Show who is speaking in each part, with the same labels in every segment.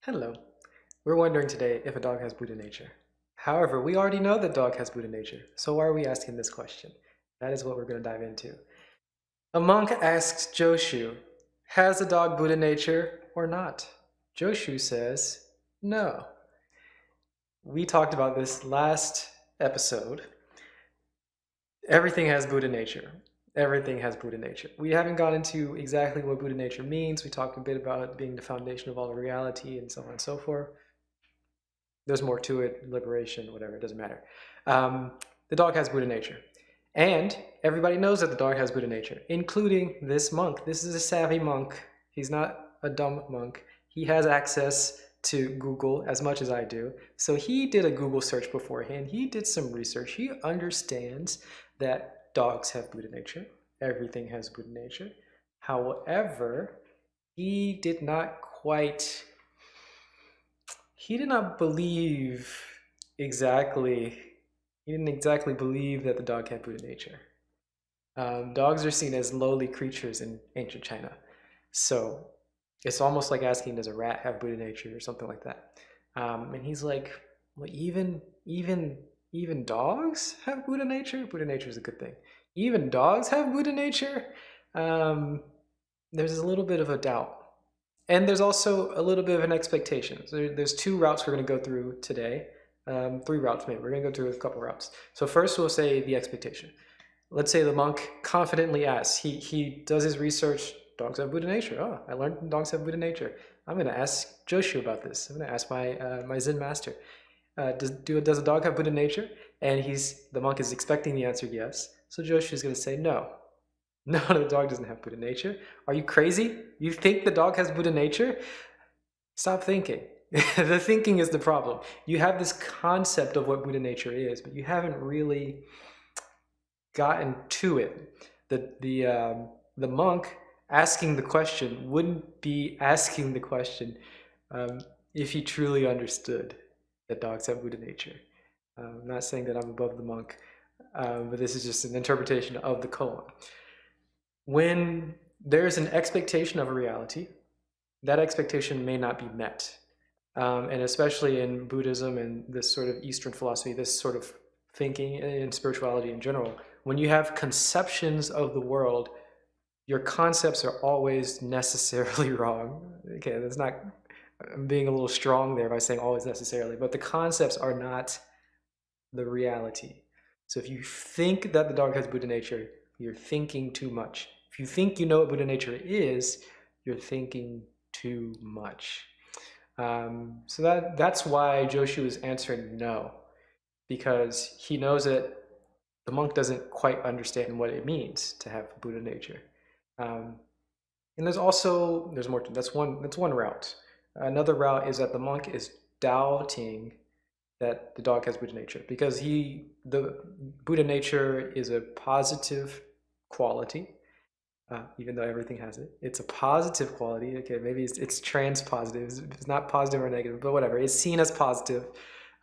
Speaker 1: Hello. We're wondering today if a dog has Buddha nature. However, we already know that dog has Buddha nature, so why are we asking this question? That is what we're going to dive into. A monk asks Joshu, has a dog Buddha nature or not? Joshu says, no. We talked about this last episode. Everything has Buddha nature. Everything has Buddha nature. We haven't got into exactly what Buddha nature means. We talked a bit about it being the foundation of all reality and so on and so forth. There's more to it, liberation, whatever, it doesn't matter. The dog has Buddha nature. And everybody knows that the dog has Buddha nature, including this monk. This is a savvy monk. He's not a dumb monk. He has access to Google as much as I do. So he did a Google search beforehand. He did some research. He understands that dogs have Buddha nature. Everything has Buddha nature. However, he did not quite he did not believe exactly, he didn't exactly believe that the dog had Buddha nature. Dogs are seen as lowly creatures in ancient China. So it's almost like asking, does a rat have Buddha nature or something like that? And he's like, well, even dogs have Buddha nature? Buddha nature is a good thing. Even dogs have Buddha nature? Um, there's a little bit of a doubt. And there's also a little bit of an expectation. So there's two routes we're going to go through today. Three routes maybe. We're going to go through a couple routes. So first we'll say the expectation. Let's say the monk confidently asks. He does his research. Dogs have Buddha nature. Oh, I learned dogs have Buddha nature. I'm going to ask Joshu about this. I'm going to ask my Zen master. Does a dog have Buddha nature? And the monk is expecting the answer yes. So Joshu is going to say no. No, the dog doesn't have Buddha nature. Are you crazy? You think the dog has Buddha nature? Stop thinking. The thinking is the problem. You have this concept of what Buddha nature is, but you haven't really gotten to it. The monk asking the question wouldn't be asking the question if he truly understood that dogs have Buddha nature. I'm not saying that I'm above the monk, but this is just an interpretation of the koan. When there's an expectation of a reality, that expectation may not be met. And especially in Buddhism and this sort of Eastern philosophy, this sort of thinking in spirituality in general, when you have conceptions of the world, your concepts are always necessarily wrong. Okay, that's not, I'm being a little strong there by saying always necessarily, but the concepts are not the reality. So if you think that the dog has Buddha nature, you're thinking too much. If you think you know what Buddha nature is, you're thinking too much. So that's why Joshu is answering no, because he knows that the monk doesn't quite understand what it means to have Buddha nature. Um, and there's more. That's one route. Another route is that the monk is doubting that the dog has Buddha nature because the Buddha nature is a positive quality. Even though everything has it. It's a positive quality. Okay, maybe it's trans positive. It's not positive or negative, but whatever. It's seen as positive.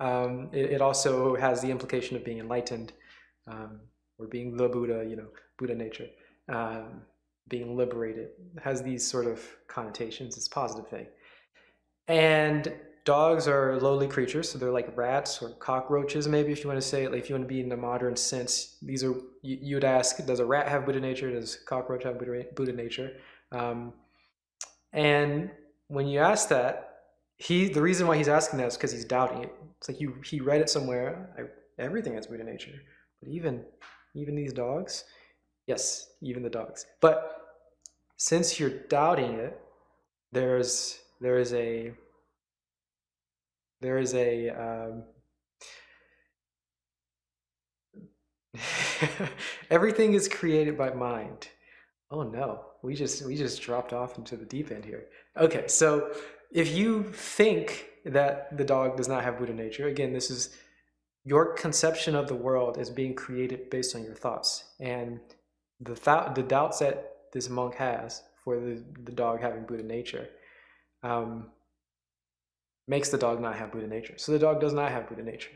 Speaker 1: It also has the implication of being enlightened or being the Buddha, Buddha nature, being liberated. It has these sort of connotations. It's a positive thing. And dogs are lowly creatures, so they're like rats or cockroaches, maybe, if you want to say it, like if you want to be in the modern sense. These are, you would ask, does a rat have Buddha nature? Does a cockroach have Buddha nature? And when you ask that, the reason why he's asking that is because he's doubting it. It's like he read it somewhere. Everything has Buddha nature, but even these dogs, yes, even the dogs. But since you're doubting it, there is a there is a everything is created by mind. Oh no, we just dropped off into the deep end here. Okay, so if you think that the dog does not have Buddha nature, again, this is your conception of the world is being created based on your thoughts, and the doubts that this monk has for the dog having Buddha nature um, makes the dog not have Buddha nature. So the dog does not have Buddha nature.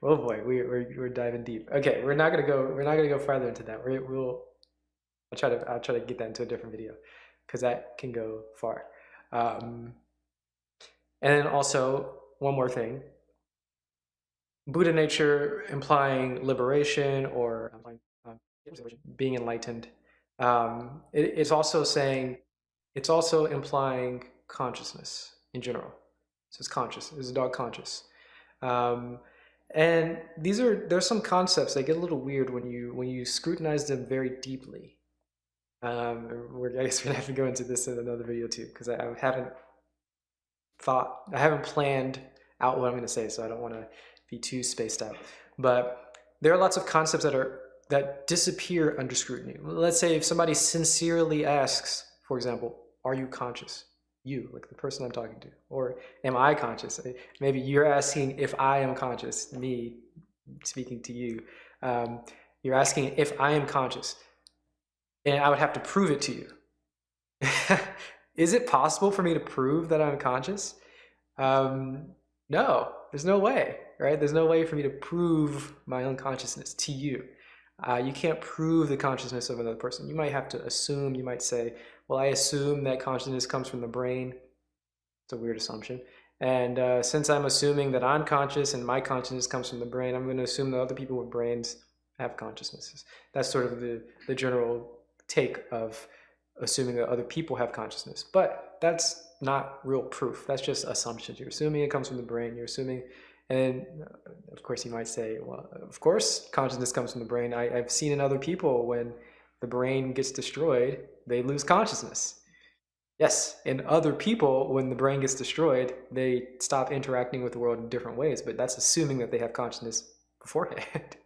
Speaker 1: Oh boy, we're diving deep. Okay, we're not gonna go farther into that. I'll try to get that into a different video because that can go far. And then also, one more thing, Buddha nature implying liberation or being enlightened. It's also saying, it's also implying consciousness in general. So it's conscious. Is a dog conscious? Um, and there's some concepts that get a little weird when you scrutinize them very deeply. I guess we're gonna have to go into this in another video too, because I haven't planned out what I'm gonna say, so I don't want to be too spaced out. But there are lots of concepts that disappear under scrutiny. Let's say if somebody sincerely asks, for example, "Are you conscious?" You, like the person I'm talking to, or "Am I conscious?" Maybe you're asking if I am conscious. Me speaking to you, you're asking if I am conscious, and I would have to prove it to you. Is it possible for me to prove that I'm conscious? No, there's no way, right? There's no way for me to prove my own consciousness to you. You can't prove the consciousness of another person. You might have to assume, you might say, well, I assume that consciousness comes from the brain. It's a weird assumption. And since I'm assuming that I'm conscious and my consciousness comes from the brain, I'm going to assume that other people with brains have consciousnesses. That's sort of the general take of assuming that other people have consciousness. But that's not real proof. That's just assumptions. You're assuming it comes from the brain. You're assuming, and of course you might say, well, of course consciousness comes from the brain. I've seen in other people when the brain gets destroyed, they lose consciousness. Yes, in other people, when the brain gets destroyed, they stop interacting with the world in different ways, but that's assuming that they have consciousness beforehand.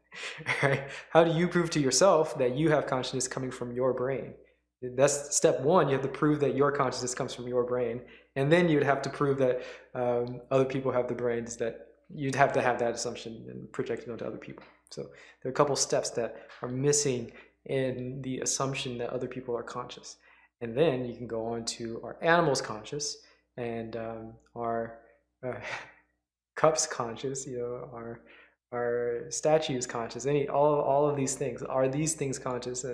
Speaker 1: Right? How do you prove to yourself that you have consciousness coming from your brain? That's step one. You have to prove that your consciousness comes from your brain, and then you'd have to prove that other people have the brains. That you'd have to have that assumption and project it onto other people. So there are a couple steps that are missing in the assumption that other people are conscious. And then you can go on to our animals conscious and our cups conscious, our statues conscious, all of these things. Are these things conscious?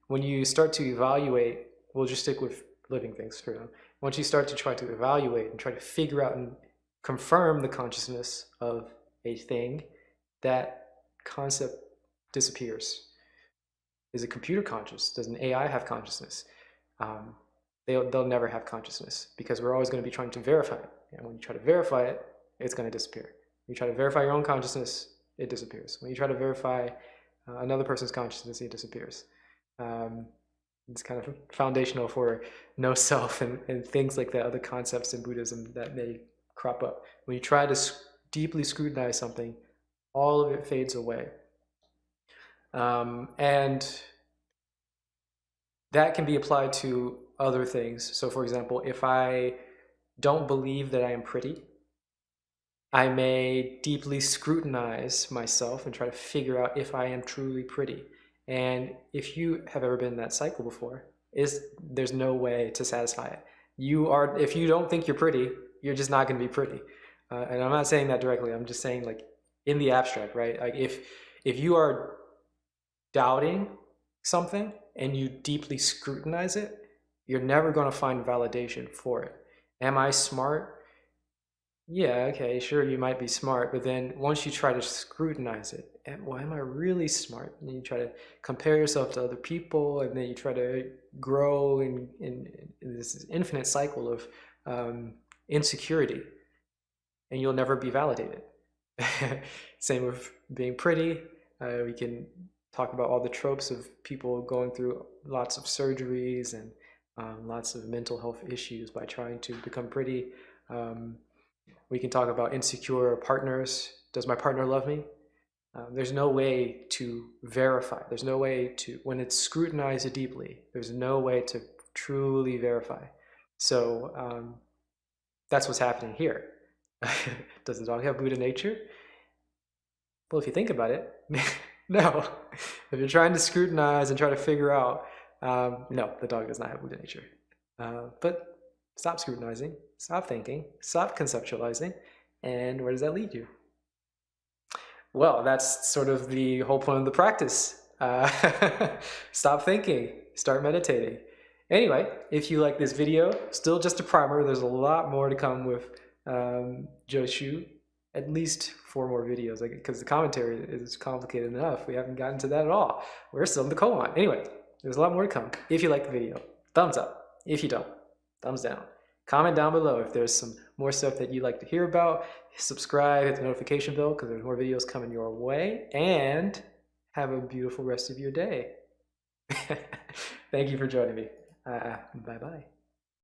Speaker 1: When you start to evaluate, we'll just stick with living things for now. Once you start to try to evaluate and try to figure out and confirm the consciousness of a thing, that concept disappears. Is a computer conscious? Does an AI have consciousness? They'll never have consciousness because we're always going to be trying to verify it. And when you try to verify it, it's going to disappear. When you try to verify your own consciousness, it disappears. When you try to verify another person's consciousness, it disappears. It's kind of foundational for no self and things like that, other concepts in Buddhism that may crop up. When you try to deeply scrutinize something, all of it fades away. And that can be applied to other things. So for example, if I don't believe that I am pretty, I may deeply scrutinize myself and try to figure out if I am truly pretty. And if you have ever been in that cycle before, there's no way to satisfy it. If you don't think you're pretty, you're just not going to be pretty. And I'm not saying that directly. I'm just saying like in the abstract, right? Like if you are doubting something and you deeply scrutinize it, you're never going to find validation for it. Am I smart? Yeah, okay, sure, you might be smart, but then once you try to scrutinize it, well, am I really smart? And you try to compare yourself to other people, and then you try to grow in this infinite cycle of insecurity, and you'll never be validated. Same with being pretty. We can talk about all the tropes of people going through lots of surgeries and lots of mental health issues by trying to become pretty. We can talk about insecure partners. Does my partner love me? There's no way to verify. There's no way to, when it's scrutinized deeply, there's no way to truly verify. So that's what's happening here. Does the dog have Buddha nature? Well, if you think about it, no. If you're trying to scrutinize and try to figure out, no, the dog does not have Buddha nature. But stop scrutinizing, stop thinking, stop conceptualizing, and where does that lead you? Well, that's sort of the whole point of the practice. Stop thinking, start meditating. Anyway, if you like this video, still just a primer. There's a lot more to come with Joshu. At least 4 more videos, because the commentary is complicated enough. We haven't gotten to that at all. We're still in the koan. Anyway, there's a lot more to come. If you like the video, thumbs up. If you don't, thumbs down. Comment down below if there's some more stuff that you'd like to hear about. Subscribe, hit the notification bell, because there's more videos coming your way. And have a beautiful rest of your day. Thank you for joining me. Bye-bye.